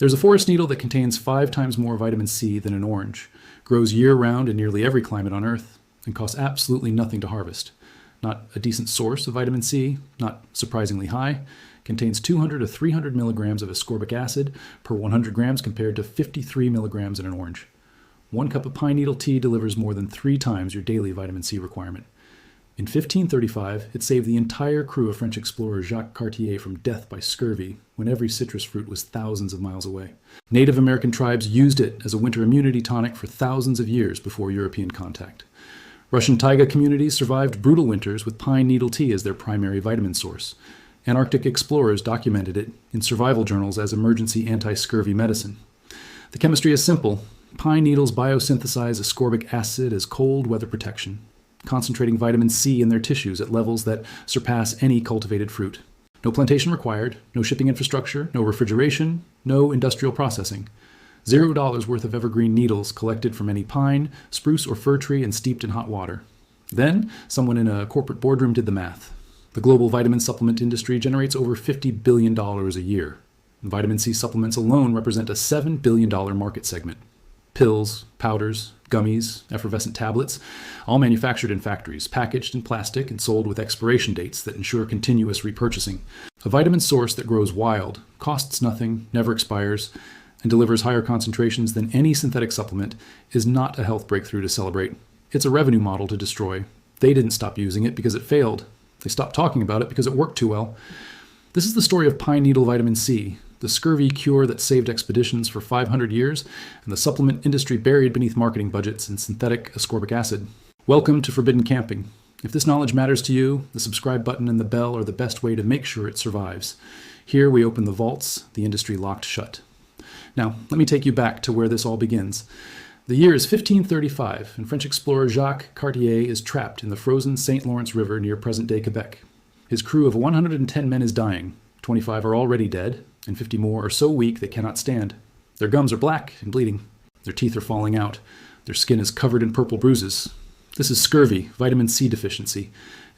There's a forest needle that contains 5 times more vitamin C than an orange, grows year-round in nearly every climate on Earth, and costs absolutely nothing to harvest. Not a decent source of vitamin C, not surprisingly high, contains 200 to 300 milligrams of ascorbic acid per 100 grams compared to 53 milligrams in an orange. 1 cup of pine needle tea delivers more than 3 times your daily vitamin C requirement. In 1535, it saved the entire crew of French explorer Jacques Cartier from death by scurvy when every citrus fruit was thousands of miles away. Native American tribes used it as a winter immunity tonic for thousands of years before European contact. Russian taiga communities survived brutal winters with pine needle tea as their primary vitamin source. Antarctic explorers documented it in survival journals as emergency anti-scurvy medicine. The chemistry is simple. Pine needles biosynthesize ascorbic acid as cold weather protection, concentrating vitamin C in their tissues at levels that surpass any cultivated fruit. No plantation required, no shipping infrastructure, no refrigeration, no industrial processing. $0 worth of evergreen needles collected from any pine, spruce, or fir tree and steeped in hot water. Then, someone in a corporate boardroom did the math. The global vitamin supplement industry generates over $50 billion a year. Vitamin C supplements alone represent a $7 billion market segment. Pills, powders, gummies, effervescent tablets, all manufactured in factories, packaged in plastic, and sold with expiration dates that ensure continuous repurchasing. A vitamin source that grows wild, costs nothing, never expires, and delivers higher concentrations than any synthetic supplement is not a health breakthrough to celebrate. It's a revenue model to destroy. They didn't stop using it because it failed. They stopped talking about it because it worked too well. This is the story of pine needle vitamin C, the scurvy cure that saved expeditions for 500 years, and the supplement industry buried beneath marketing budgets in synthetic ascorbic acid. Welcome to Forbidden Camping. If this knowledge matters to you, the subscribe button and the bell are the best way to make sure it survives. Here we open the vaults the industry locked shut. Now, let me take you back to where this all begins. The year is 1535, and French explorer Jacques Cartier is trapped in the frozen St. Lawrence River near present-day Quebec. His crew of 110 men is dying. 25 are already dead, and 50 more are so weak they cannot stand. Their gums are black and bleeding. Their teeth are falling out. Their skin is covered in purple bruises. This is scurvy, vitamin C deficiency,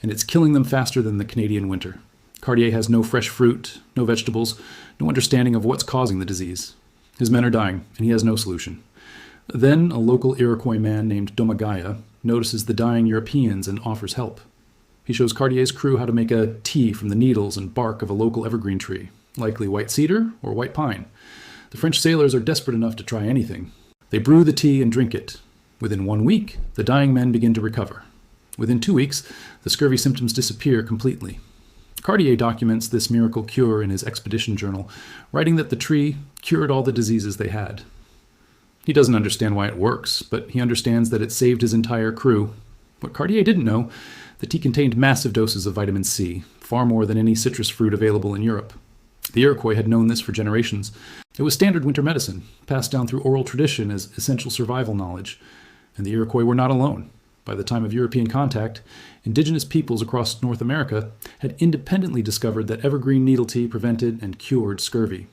and it's killing them faster than the Canadian winter. Cartier has no fresh fruit, no vegetables, no understanding of what's causing the disease. His men are dying, and he has no solution. Then a local Iroquois man named Domagaya notices the dying Europeans and offers help. He shows Cartier's crew how to make a tea from the needles and bark of a local evergreen tree, likely white cedar or white pine. The French sailors are desperate enough to try anything. They brew the tea and drink it. Within 1 week, the dying men begin to recover. Within 2 weeks, the scurvy symptoms disappear completely. Cartier documents this miracle cure in his expedition journal, writing that the tree cured all the diseases they had. He doesn't understand why it works, but he understands that it saved his entire crew. What Cartier didn't know, the tea contained massive doses of vitamin C, far more than any citrus fruit available in Europe. The Iroquois had known this for generations. It was standard winter medicine, passed down through oral tradition as essential survival knowledge. And the Iroquois were not alone. By the time of European contact, indigenous peoples across North America had independently discovered that evergreen needle tea prevented and cured scurvy.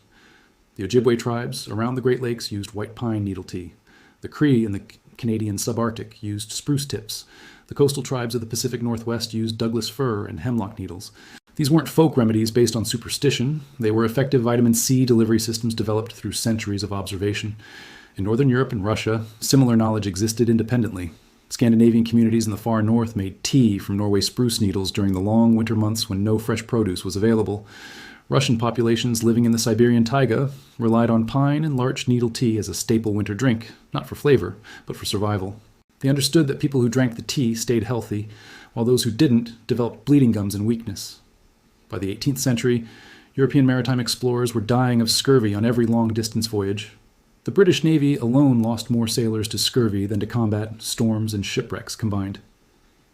The Ojibwe tribes around the Great Lakes used white pine needle tea. The Cree in the Canadian subarctic used spruce tips. The coastal tribes of the Pacific Northwest used Douglas fir and hemlock needles. These weren't folk remedies based on superstition. They were effective vitamin C delivery systems developed through centuries of observation. In Northern Europe and Russia, similar knowledge existed independently. Scandinavian communities in the far north made tea from Norway spruce needles during the long winter months when no fresh produce was available. Russian populations living in the Siberian taiga relied on pine and larch needle tea as a staple winter drink, not for flavor, but for survival. They understood that people who drank the tea stayed healthy, while those who didn't developed bleeding gums and weakness. By the 18th century, European maritime explorers were dying of scurvy on every long-distance voyage. The British Navy alone lost more sailors to scurvy than to combat, storms, and shipwrecks combined.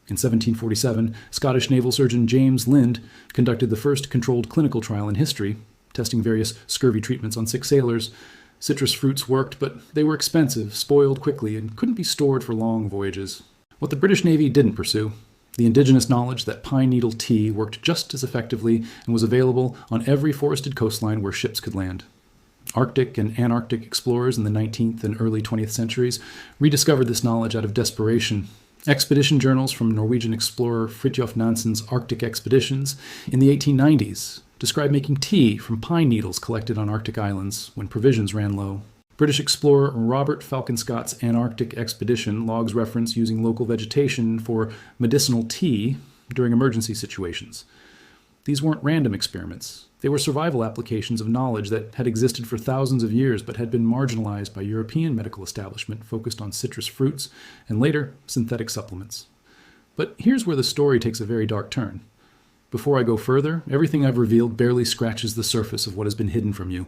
In 1747, Scottish naval surgeon James Lind conducted the first controlled clinical trial in history, testing various scurvy treatments on 6 sailors. Citrus fruits worked, but they were expensive, spoiled quickly, and couldn't be stored for long voyages. What the British Navy didn't pursue: the indigenous knowledge that pine needle tea worked just as effectively and was available on every forested coastline where ships could land. Arctic and Antarctic explorers in the 19th and early 20th centuries rediscovered this knowledge out of desperation. Expedition journals from Norwegian explorer Fridtjof Nansen's Arctic expeditions in the 1890s describe making tea from pine needles collected on Arctic islands when provisions ran low. British explorer Robert Falcon Scott's Antarctic expedition logs reference using local vegetation for medicinal tea during emergency situations. These weren't random experiments. They were survival applications of knowledge that had existed for thousands of years but had been marginalized by European medical establishment focused on citrus fruits and later synthetic supplements. But here's where the story takes a very dark turn. Before I go further, everything I've revealed barely scratches the surface of what has been hidden from you.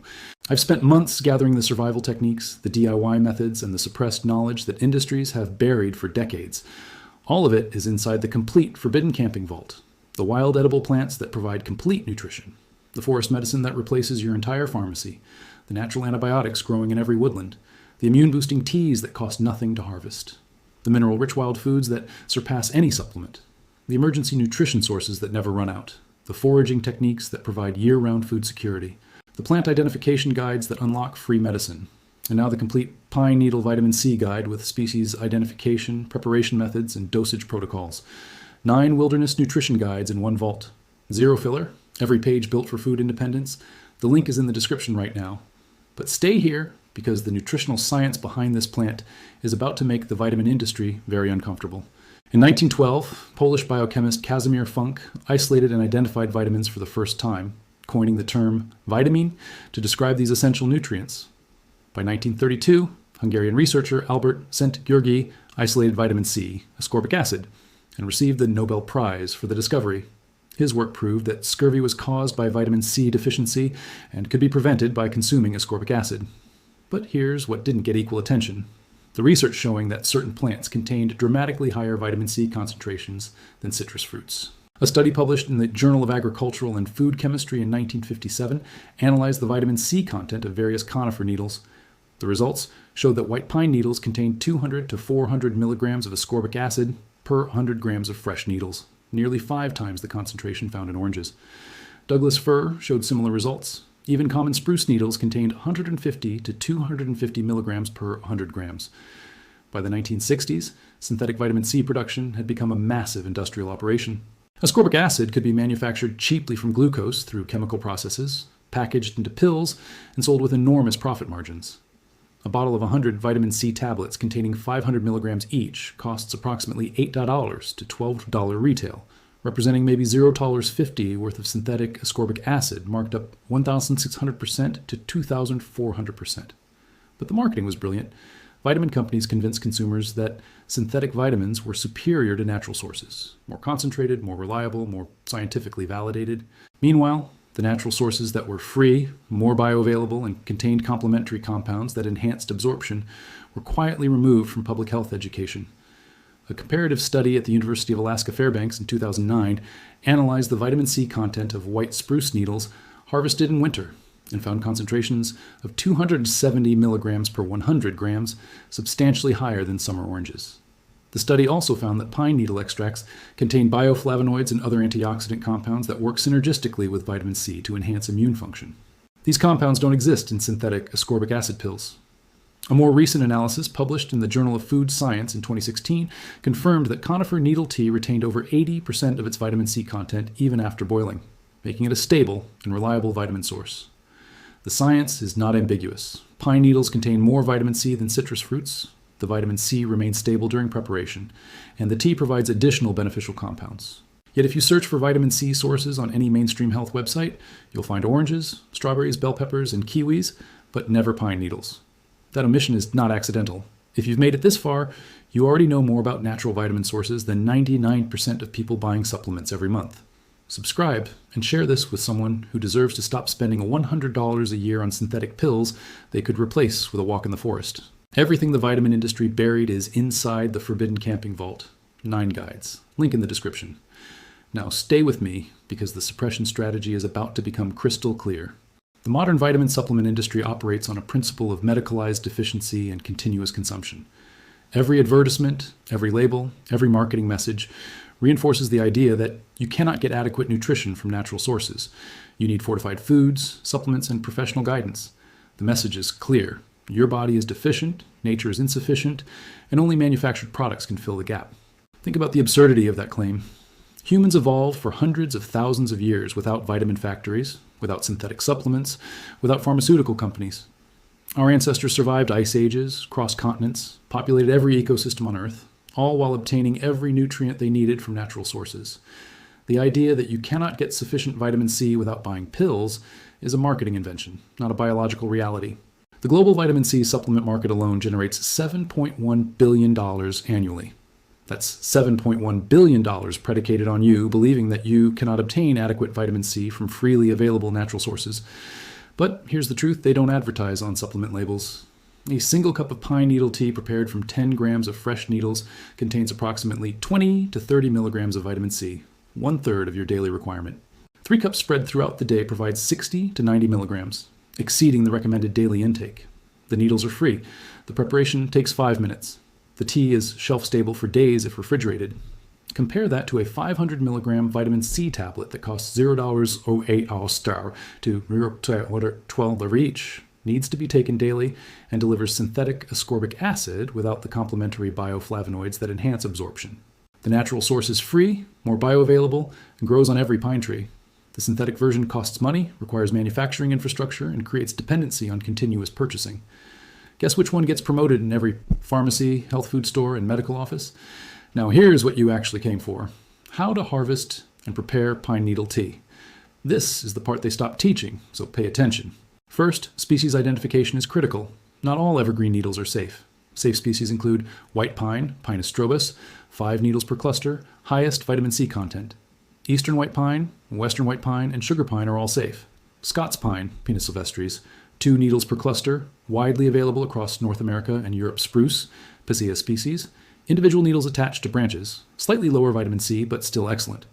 I've spent months gathering the survival techniques, the DIY methods, and the suppressed knowledge that industries have buried for decades. All of it is inside the complete forbidden camping vault. The wild edible plants that provide complete nutrition. The forest medicine that replaces your entire pharmacy. The natural antibiotics growing in every woodland. The immune-boosting teas that cost nothing to harvest. The mineral-rich wild foods that surpass any supplement. The emergency nutrition sources that never run out, the foraging techniques that provide year-round food security, the plant identification guides that unlock free medicine, and now the complete pine needle vitamin C guide with species identification, preparation methods, and dosage protocols. 9 wilderness nutrition guides in one vault. 0 filler, every page built for food independence. The link is in the description right now. But stay here because the nutritional science behind this plant is about to make the vitamin industry very uncomfortable. In 1912, Polish biochemist Casimir Funk isolated and identified vitamins for the first time, coining the term vitamine to describe these essential nutrients. By 1932, Hungarian researcher Albert Szent-Györgyi isolated vitamin C, ascorbic acid, and received the Nobel Prize for the discovery. His work proved that scurvy was caused by vitamin C deficiency and could be prevented by consuming ascorbic acid. But here's what didn't get equal attention. The research showing that certain plants contained dramatically higher vitamin C concentrations than citrus fruits. A study published in the Journal of Agricultural and Food Chemistry in 1957 analyzed the vitamin C content of various conifer needles. The results showed that white pine needles contained 200 to 400 milligrams of ascorbic acid per 100 grams of fresh needles, nearly 5 times the concentration found in oranges. Douglas fir showed similar results. Even common spruce needles contained 150 to 250 milligrams per 100 grams. By the 1960s, synthetic vitamin C production had become a massive industrial operation. Ascorbic acid could be manufactured cheaply from glucose through chemical processes, packaged into pills, and sold with enormous profit margins. A bottle of 100 vitamin C tablets containing 500 milligrams each costs approximately $8 to $12 retail, representing maybe $0.50 worth of synthetic ascorbic acid, marked up 1,600% to 2,400%. But the marketing was brilliant. Vitamin companies convinced consumers that synthetic vitamins were superior to natural sources, more concentrated, more reliable, more scientifically validated. Meanwhile, the natural sources that were free, more bioavailable, and contained complementary compounds that enhanced absorption were quietly removed from public health education. A comparative study at the University of Alaska Fairbanks in 2009 analyzed the vitamin C content of white spruce needles harvested in winter and found concentrations of 270 milligrams per 100 grams, substantially higher than summer oranges. The study also found that pine needle extracts contain bioflavonoids and other antioxidant compounds that work synergistically with vitamin C to enhance immune function. These compounds don't exist in synthetic ascorbic acid pills. A more recent analysis published in the Journal of Food Science in 2016 confirmed that conifer needle tea retained over 80% of its vitamin C content even after boiling, making it a stable and reliable vitamin source. The science is not ambiguous. Pine needles contain more vitamin C than citrus fruits. The vitamin C remains stable during preparation, and the tea provides additional beneficial compounds. Yet if you search for vitamin C sources on any mainstream health website, you'll find oranges, strawberries, bell peppers, and kiwis, but never pine needles. That omission is not accidental. If you've made it this far, you already know more about natural vitamin sources than 99% of people buying supplements every month. Subscribe and share this with someone who deserves to stop spending $100 a year on synthetic pills they could replace with a walk in the forest. Everything the vitamin industry buried is inside the Forbidden Camping Vault. 9 guides. Link in the description. Now stay with me because the suppression strategy is about to become crystal clear. The modern vitamin supplement industry operates on a principle of medicalized deficiency and continuous consumption. Every advertisement, every label, every marketing message reinforces the idea that you cannot get adequate nutrition from natural sources. You need fortified foods, supplements, and professional guidance. The message is clear. Your body is deficient, nature is insufficient, and only manufactured products can fill the gap. Think about the absurdity of that claim. Humans evolved for hundreds of thousands of years without vitamin factories, without synthetic supplements, without pharmaceutical companies. Our ancestors survived ice ages, crossed continents, populated every ecosystem on Earth, all while obtaining every nutrient they needed from natural sources. The idea that you cannot get sufficient vitamin C without buying pills is a marketing invention, not a biological reality. The global vitamin C supplement market alone generates $7.1 billion annually. That's $7.1 billion predicated on you believing that you cannot obtain adequate vitamin C from freely available natural sources. But here's the truth, they don't advertise on supplement labels. A single cup of pine needle tea prepared from 10 grams of fresh needles contains approximately 20 to 30 milligrams of vitamin C, 1/3 of your daily requirement. 3 cups spread throughout the day provides 60 to 90 milligrams, exceeding the recommended daily intake. The needles are free. The preparation takes 5 minutes. The tea is shelf-stable for days if refrigerated. Compare that to a 500 milligram vitamin C tablet that costs $0.08 to $12 each, needs to be taken daily, and delivers synthetic ascorbic acid without the complementary bioflavonoids that enhance absorption. The natural source is free, more bioavailable, and grows on every pine tree. The synthetic version costs money, requires manufacturing infrastructure, and creates dependency on continuous purchasing. Guess which one gets promoted in every pharmacy, health food store, and medical office? Now here's what you actually came for. How to harvest and prepare pine needle tea. This is the part they stopped teaching, so pay attention. First, species identification is critical. Not all evergreen needles are safe. Safe species include white pine, Pinus strobus, 5 needles per cluster, highest vitamin C content. Eastern white pine, western white pine, and sugar pine are all safe. Scots pine, Pinus sylvestris, 2 needles per cluster, widely available across North America and Europe spruce, Picea species, individual needles attached to branches, slightly lower vitamin C, but still excellent.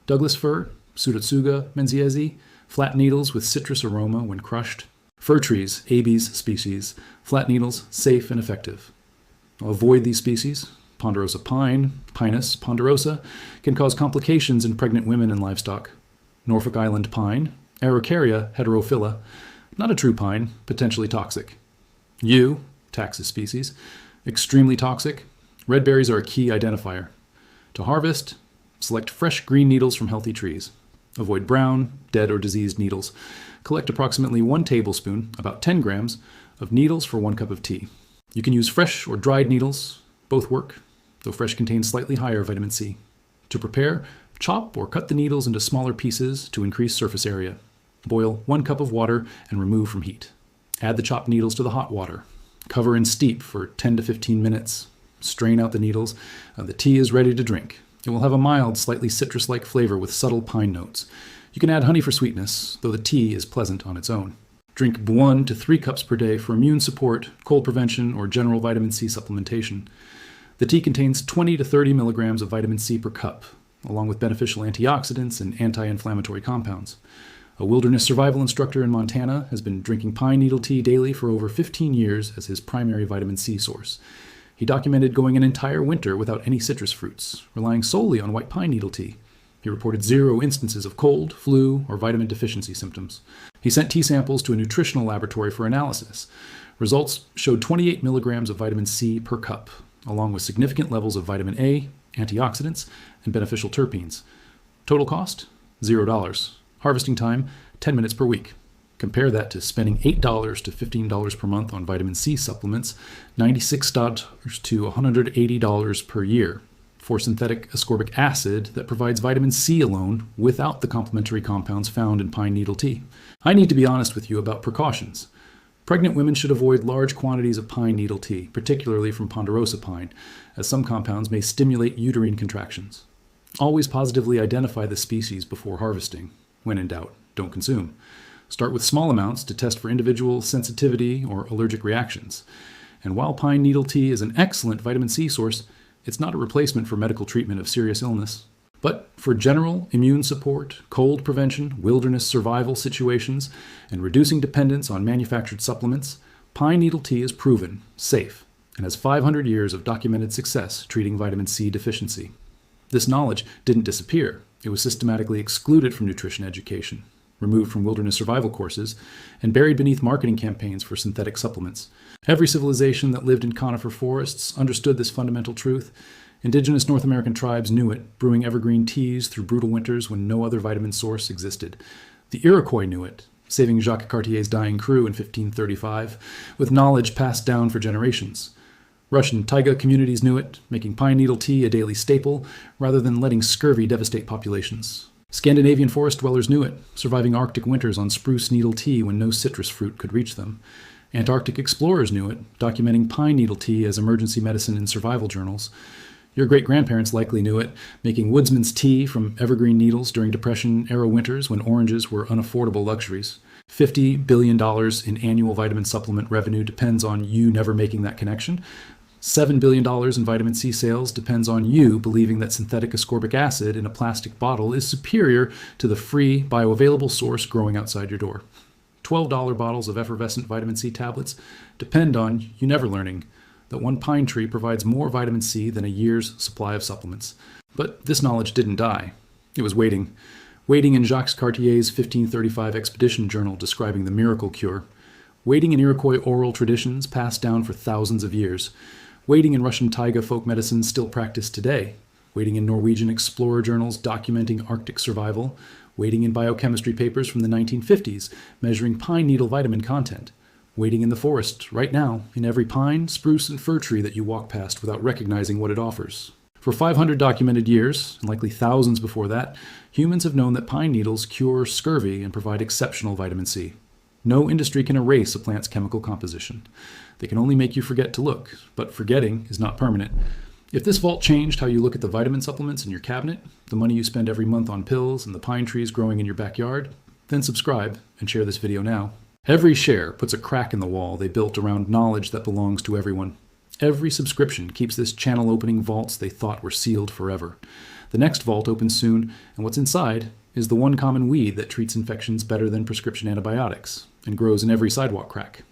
Douglas fir, Pseudotsuga menziesi, flat needles with citrus aroma when crushed. Fir trees, Abies species, flat needles, safe and effective. Avoid these species. Ponderosa pine, Pinus ponderosa, can cause complications in pregnant women and livestock. Norfolk Island pine, Araucaria heterophylla, not a true pine, potentially toxic. Yew, Taxus species, extremely toxic. Red berries are a key identifier. To harvest, select fresh green needles from healthy trees. Avoid brown, dead, or diseased needles. Collect approximately 1 tablespoon, about 10 grams, of needles for 1 cup of tea. You can use fresh or dried needles. Both work, though fresh contains slightly higher vitamin C. To prepare, chop or cut the needles into smaller pieces to increase surface area. Boil 1 cup of water and remove from heat. Add the chopped needles to the hot water. Cover and steep for 10 to 15 minutes. Strain out the needles. The tea is ready to drink. It will have a mild, slightly citrus-like flavor with subtle pine notes. You can add honey for sweetness, though the tea is pleasant on its own. Drink 1 to 3 cups per day for immune support, cold prevention, or general vitamin C supplementation. The tea contains 20 to 30 milligrams of vitamin C per cup, along with beneficial antioxidants and anti-inflammatory compounds. A wilderness survival instructor in Montana has been drinking pine needle tea daily for over 15 years as his primary vitamin C source. He documented going an entire winter without any citrus fruits, relying solely on white pine needle tea. He reported 0 instances of cold, flu, or vitamin deficiency symptoms. He sent tea samples to a nutritional laboratory for analysis. Results showed 28 milligrams of vitamin C per cup, along with significant levels of vitamin A, antioxidants, and beneficial terpenes. Total cost? $0. Harvesting time, 10 minutes per week. Compare that to spending $8 to $15 per month on vitamin C supplements, $96 to $180 per year for synthetic ascorbic acid that provides vitamin C alone without the complementary compounds found in pine needle tea. I need to be honest with you about precautions. Pregnant women should avoid large quantities of pine needle tea, particularly from ponderosa pine, as some compounds may stimulate uterine contractions. Always positively identify the species before harvesting. When in doubt, don't consume. Start with small amounts to test for individual sensitivity or allergic reactions. And while pine needle tea is an excellent vitamin C source, it's not a replacement for medical treatment of serious illness. But for general immune support, cold prevention, wilderness survival situations, and reducing dependence on manufactured supplements, pine needle tea is proven, safe, and has 500 years of documented success treating vitamin C deficiency. This knowledge didn't disappear. It was systematically excluded from nutrition education, removed from wilderness survival courses, and buried beneath marketing campaigns for synthetic supplements. Every civilization that lived in conifer forests understood this fundamental truth, Indigenous North American tribes knew it, brewing evergreen teas through brutal winters when no other vitamin source existed. The Iroquois knew it, saving Jacques Cartier's dying crew in 1535, with knowledge passed down for generations. Russian taiga communities knew it, making pine needle tea a daily staple, rather than letting scurvy devastate populations. Scandinavian forest dwellers knew it, surviving Arctic winters on spruce needle tea when no citrus fruit could reach them. Antarctic explorers knew it, documenting pine needle tea as emergency medicine in survival journals. Your great-grandparents likely knew it, making woodsman's tea from evergreen needles during Depression-era winters when oranges were unaffordable luxuries. $50 billion in annual vitamin supplement revenue depends on you never making that connection. $7 billion in vitamin C sales depends on you believing that synthetic ascorbic acid in a plastic bottle is superior to the free, bioavailable source growing outside your door. $12 bottles of effervescent vitamin C tablets depend on you never learning that one pine tree provides more vitamin C than a year's supply of supplements. But this knowledge didn't die. It was waiting in Jacques Cartier's 1535 expedition journal describing the miracle cure, waiting in Iroquois oral traditions passed down for thousands of years, waiting in Russian taiga folk medicine still practiced today, waiting in Norwegian explorer journals documenting Arctic survival, waiting in biochemistry papers from the 1950s measuring pine needle vitamin content, waiting in the forest, right now, in every pine, spruce, and fir tree that you walk past without recognizing what it offers. For 500 documented years, and likely thousands before that, humans have known that pine needles cure scurvy and provide exceptional vitamin C. No industry can erase a plant's chemical composition. They can only make you forget to look, but forgetting is not permanent. If this vault changed how you look at the vitamin supplements in your cabinet, the money you spend every month on pills, and the pine trees growing in your backyard, then subscribe and share this video now. Every share puts a crack in the wall they built around knowledge that belongs to everyone. Every subscription keeps this channel opening vaults they thought were sealed forever. The next vault opens soon, and what's inside is the one common weed that treats infections better than prescription antibiotics and grows in every sidewalk crack.